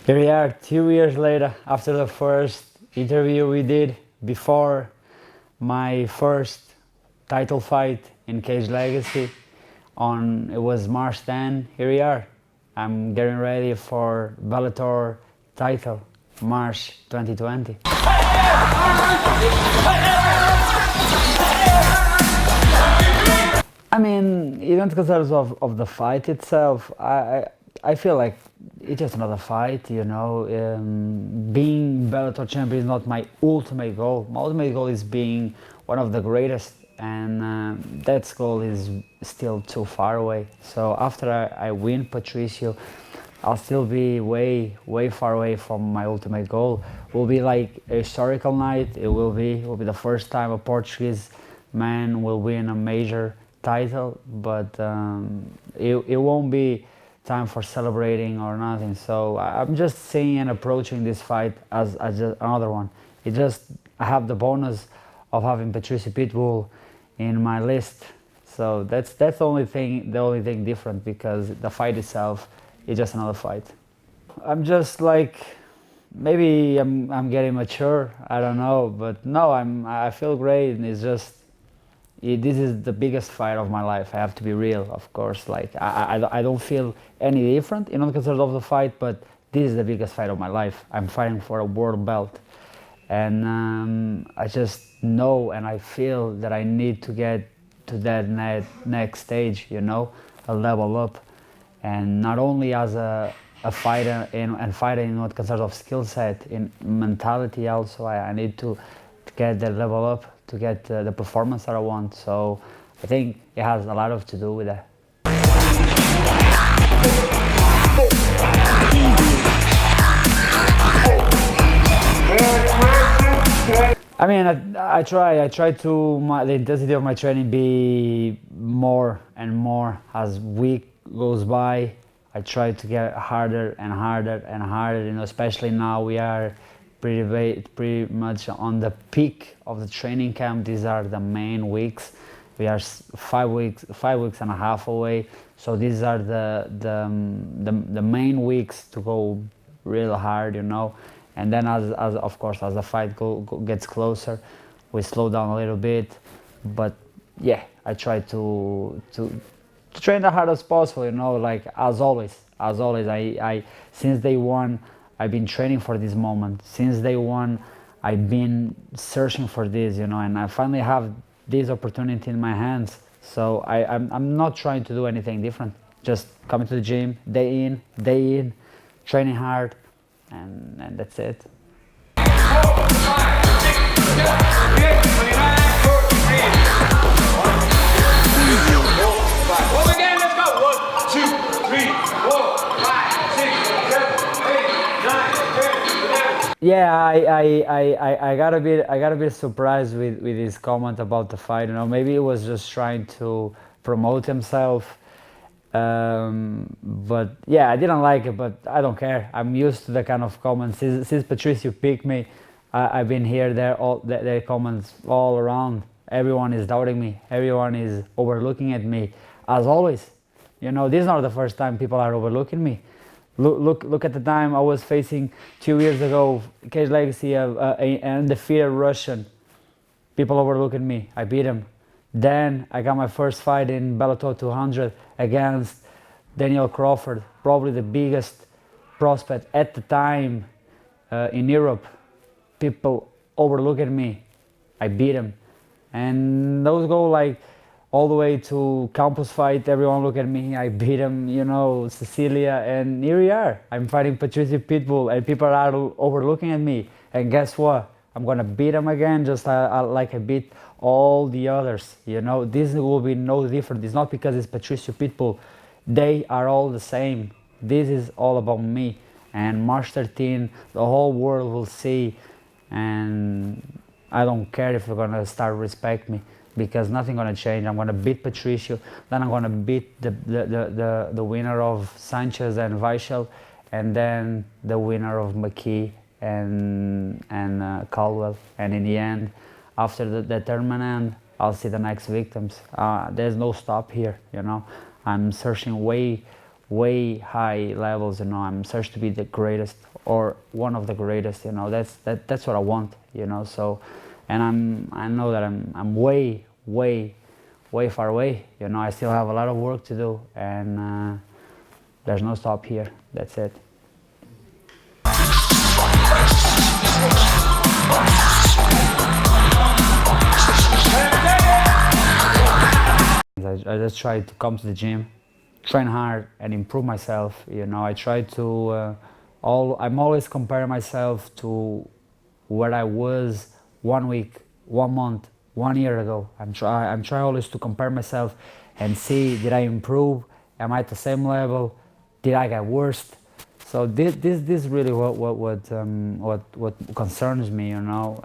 Here we are 2 years later after the first interview we did before my first title fight in Cage Legacy. It was March 10. Here we are. I'm getting ready for Bellator title, March 2020. I mean, even because of the fight itself, I feel like it's just another fight, you know. Being Bellator champion is not my ultimate goal. My ultimate goal is being one of the greatest, and that goal is still too far away. So after I win Patricio, I'll still be way far away from my ultimate goal. It will be like a historical night. It will be the first time a Portuguese man will win a major title, but it won't be time for celebrating or nothing. So I'm just seeing and approaching this fight as just another one. I have the bonus of having Patricio Pitbull in my list. So that's the only thing different, because the fight itself is just another fight. I'm just like, maybe I'm getting mature, I don't know, but no, I feel great, and it's just, this is the biggest fight of my life. I have to be real, of course. Like I don't feel any different in all concerns of the fight, but this is the biggest fight of my life. I'm fighting for a world belt, and I just know and I feel that I need to get to that next stage, you know, a level up, and not only as a fighter and fighting in what concerns of skill set, in mentality also. I need to get that level up, to get the performance that I want. So I think it has a lot to do with that. I mean, I try to the intensity of my training be more and more as week goes by. I try to get harder and harder and harder, you know, especially now we are pretty much on the peak of the training camp. These are the main weeks. We are 5 weeks and a half away. So these are the main weeks to go real hard, you know. And then as of course as the fight gets closer, we slow down a little bit. But yeah, I try to train the hard as possible, you know. Like as always, I since day one, I've been training for this moment. Since day one, I've been searching for this, you know, and I finally have this opportunity in my hands. So I'm not trying to do anything different. Just coming to the gym, day in, training hard, and that's it. Yeah, I got a bit surprised with his comment about the fight. You know, maybe he was just trying to promote himself. But yeah, I didn't like it, but I don't care. I'm used to the kind of comments. Since Patricio picked me, I've been here, there comments all around. Everyone is doubting me. Everyone is overlooking at me, as always. You know, this is not the first time people are overlooking me. Look at the time I was facing 2 years ago, Cage Legacy, an undefeated Russian. People overlooking me. I beat him. Then I got my first fight in Bellator 200 against Daniel Crawford, probably the biggest prospect at the time in Europe. People overlooking me. I beat him. And those go like all the way to campus fight. Everyone look at me. I beat him, you know, Cecilia, and here we are. I'm fighting Patricio Pitbull, and people are overlooking at me. And guess what? I'm gonna beat him again, just like I beat all the others. You know, this will be no different. It's not because it's Patricio Pitbull. They are all the same. This is all about me. And March 13, the whole world will see. And I don't care if they're gonna start respect me, because nothing gonna change. I'm gonna beat Patricio, then I'm gonna beat the winner of Sanchez and Weichel, and then the winner of McKee and Caldwell. And in the end, after the tournament end, I'll see the next victims. There's no stop here, you know. I'm searching way way high levels. You know, I'm searched to be the greatest or one of the greatest. You know, that's what I want. You know, so, and I know that I'm way far away. You know, I still have a lot of work to do, and there's no stop here. That's it. I just try to come to the gym, train hard, and improve myself. You know, I try to. I'm always comparing myself to where I was 1 week, 1 month, 1 year ago. I'm trying always to compare myself and see, did I improve? Am I at the same level? Did I get worse? So this is really what concerns me. You know,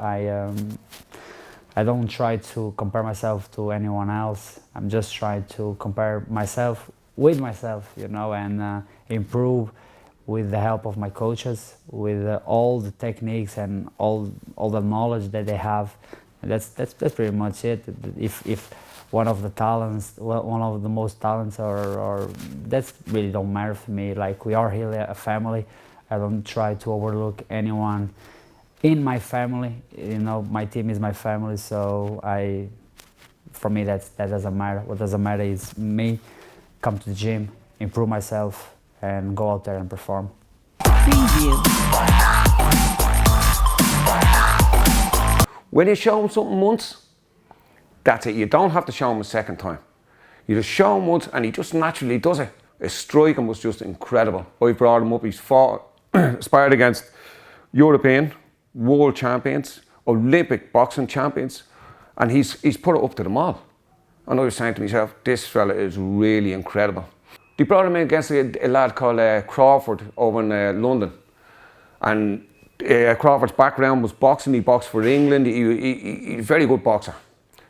I don't try to compare myself to anyone else. I'm just trying to compare myself with myself, you know, and improve with the help of my coaches, with all the techniques and all the knowledge that they have. And that's pretty much it. If one of the talents, one of the most talents, or that's really don't matter for me. Like, we are here a family. I don't try to overlook anyone in my family. You know, my team is my family, so for me that doesn't matter. What doesn't matter is me come to the gym, improve myself, and go out there and perform. Preview. When you show him something once, that's it. You don't have to show him a second time. You just show him once and he just naturally does it. His striking was just incredible. I brought him up, he's fought, aspired against European, world champions, Olympic boxing champions, and he's put it up to them all. And I was saying to myself, this fella is really incredible. They brought him in against a lad called Crawford over in London. And Crawford's background was boxing. He boxed for England. He's a very good boxer.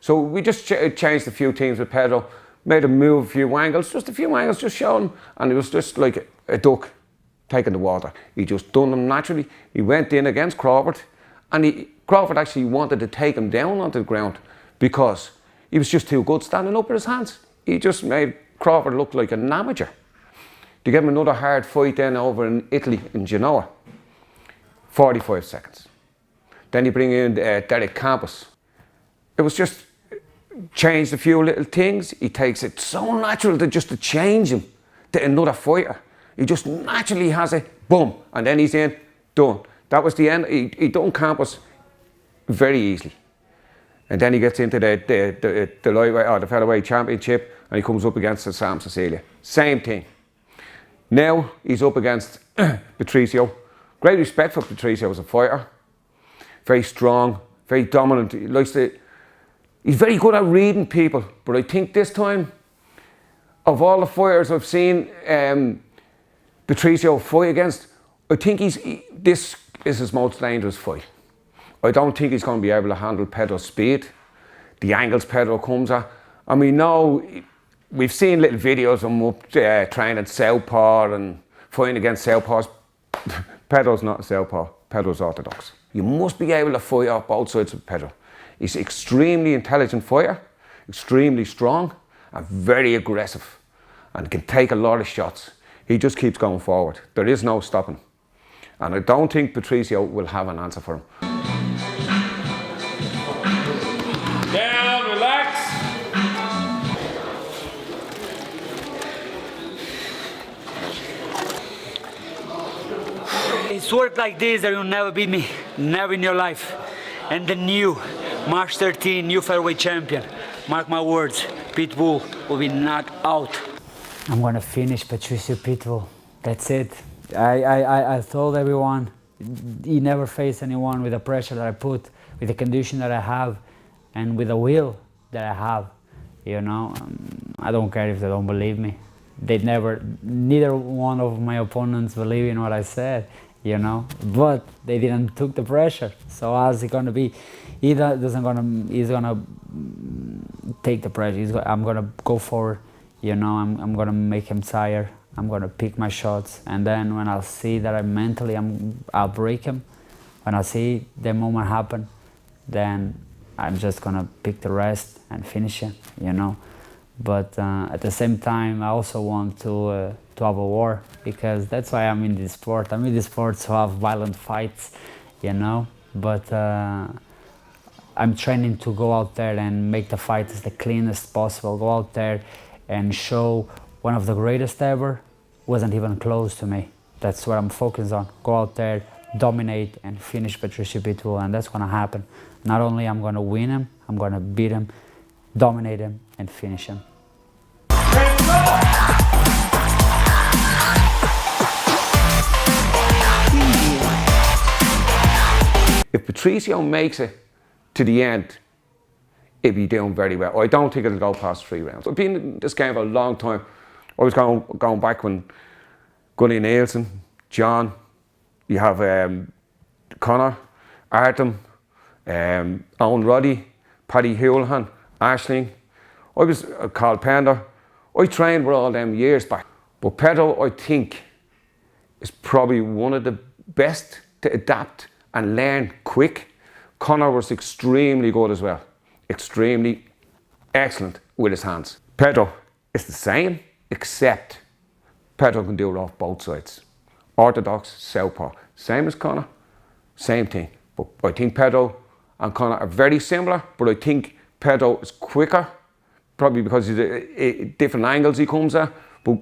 So we just changed a few things with Pedro, made him move a few angles, just showing him. And it was just like a duck taking the water. He just done them naturally. He went in against Crawford, and Crawford actually wanted to take him down onto the ground because he was just too good standing up with his hands. He just made Crawford look like an amateur. They gave him another hard fight then over in Italy, in Genoa. 45 seconds. Then you bring in Derek Campos. It was just changed a few little things. He takes it so natural to change him to another fighter. He just naturally has it, boom, and then he's in, done. That was the end. He done Campos very easily. And then he gets into the lightweight or the featherweight championship, and he comes up against Sam Cecilia. Same thing. Now he's up against Patricio. Great respect for Patricio as a fighter. Very strong, very dominant. He's very good at reading people. But I think this time, of all the fighters I've seen Patricio fight against, I think this is his most dangerous fight. I don't think he's going to be able to handle Pedro's speed, the angles Pedro comes at. And we know, we've seen little videos of him up training southpaw and fighting against southpaws. Pedro's not a southpaw, Pedro's orthodox. You must be able to fight off both sides of Pedro. He's an extremely intelligent fighter, extremely strong, and very aggressive, and can take a lot of shots. He just keeps going forward. There is no stopping. And I don't think Patricio will have an answer for him. Down, relax. It's work like this that you'll never beat me, never in your life. And the new March 13 new featherweight champion, mark my words, Pitbull will be knocked out. I'm gonna finish Patricio Pitbull. That's it. I told everyone, he never faced anyone with the pressure that I put, with the condition that I have, and with the will that I have. You know, I don't care if they don't believe me. Neither one of my opponents believe in what I said, you know, but they didn't took the pressure. So how's it gonna be? He's gonna take the pressure. I'm gonna go forward, you know. I'm gonna make him tired. I'm gonna pick my shots, and then when I'll see that I'll break him. When I see the moment happen, then I'm just gonna pick the rest and finish him, you know. But at the same time, I also want to to have a war, because that's why I'm in this sport. I'm in this sport to have violent fights, you know, but I'm training to go out there and make the fights the cleanest possible. Go out there and show one of the greatest ever wasn't even close to me. That's what I'm focused on. Go out there, dominate, and finish Patricio Pitbull, and that's gonna happen. Not only I'm gonna win him, I'm gonna beat him, dominate him, and finish him. If Patricio makes it to the end, he'll be doing very well. I don't think it'll go past 3 rounds. I've been in this game for a long time. I was going back when Gunny Nielsen, John, you have Conor, Artem, Owen Roddy, Paddy Houlihan, Aisling. I was Carl Pender. I trained with all them years back. But Pedro, I think, is probably one of the best to adapt and learn quick. Conor was extremely good as well. Extremely excellent with his hands. Pedro is the same, except Pedro can do it off both sides. Orthodox, southpaw. Same as Conor, same thing. But I think Pedro and Conor are very similar, but I think Pedro is quicker, probably because of the different angles he comes at. But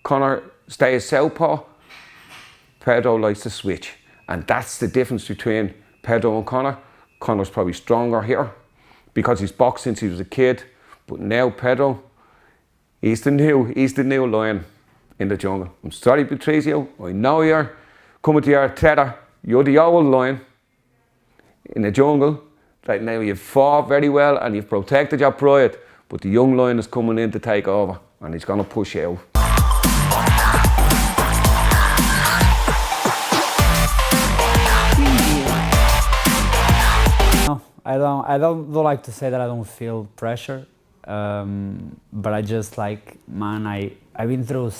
Conor stays southpaw, Pedro likes to switch. And that's the difference between Pedro and Conor. Conor's probably stronger here because he's boxed since he was a kid. But now Pedro, he's the new lion in the jungle. I'm sorry, Patricio, I know you're coming to your tether. You're the old lion in the jungle. Right now you've fought very well and you've protected your pride, but the young lion is coming in to take over and he's going to push you out. No, I don't like to say that I don't feel pressure, but I just like, man, I've been through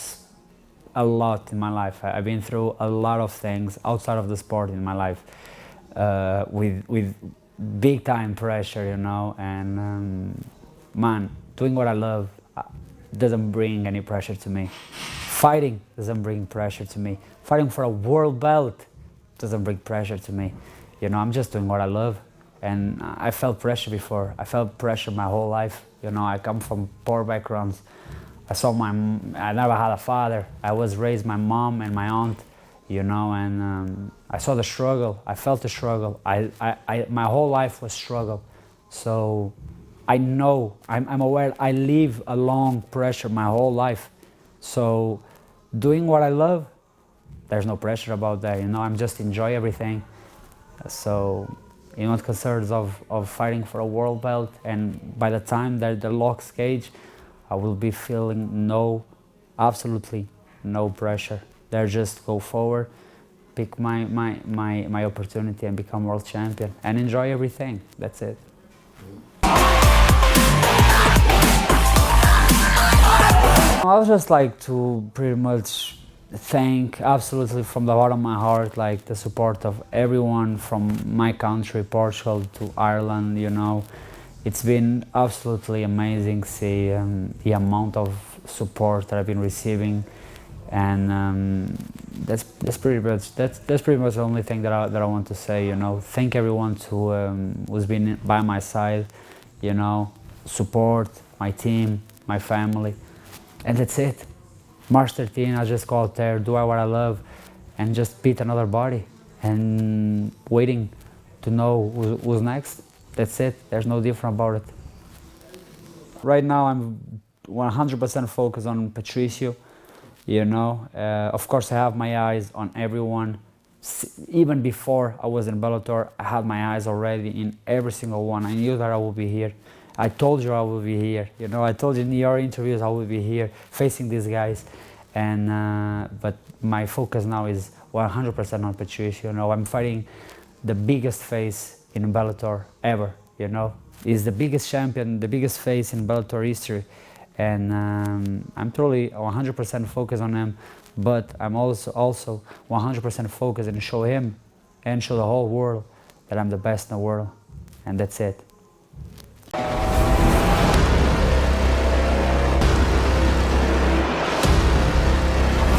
a lot in my life. I've been through a lot of things outside of the sport in my life, with big time pressure, you know, and man, doing what I love doesn't bring any pressure to me. Fighting doesn't bring pressure to me. Fighting for a world belt doesn't bring pressure to me. You know, I'm just doing what I love. And I felt pressure before. I felt pressure my whole life. You know, I come from poor backgrounds. I never had a father. I was raised my mom and my aunt, you know, and I saw the struggle. I felt the struggle. My whole life was struggle. So I know, I'm aware, I live along pressure my whole life. So doing what I love, there's no pressure about that, you know, I'm just enjoy everything. So, you know, concerns of fighting for a world belt, and by the time that the locks cage, I will be feeling absolutely no pressure. There, just go forward, pick my opportunity and become world champion and enjoy everything. That's it. I would just like to pretty much thank absolutely from the bottom of my heart, like the support of everyone from my country, Portugal to Ireland, you know. It's been absolutely amazing see the amount of support that I've been receiving, and that's pretty much the only thing that I want to say, you know. Thank everyone who's been by my side, you know, support my team, my family, and that's it. March 13, I'll just go out there, do what I love, and just beat another body, and waiting to know who's next. That's it. There's no different about it. Right now, I'm 100% focused on Patricio, you know. Of course, I have my eyes on everyone. Even before I was in Bellator, I had my eyes already in every single one. I knew that I would be here. I told you I will be here, you know, I told you in your interviews I will be here facing these guys, and but my focus now is 100% on Patricio. You know, I'm fighting the biggest face in Bellator ever, you know. He's the biggest champion, the biggest face in Bellator history, and I'm totally 100% focused on him, but I'm also 100% focused and show him and show the whole world that I'm the best in the world, and that's it.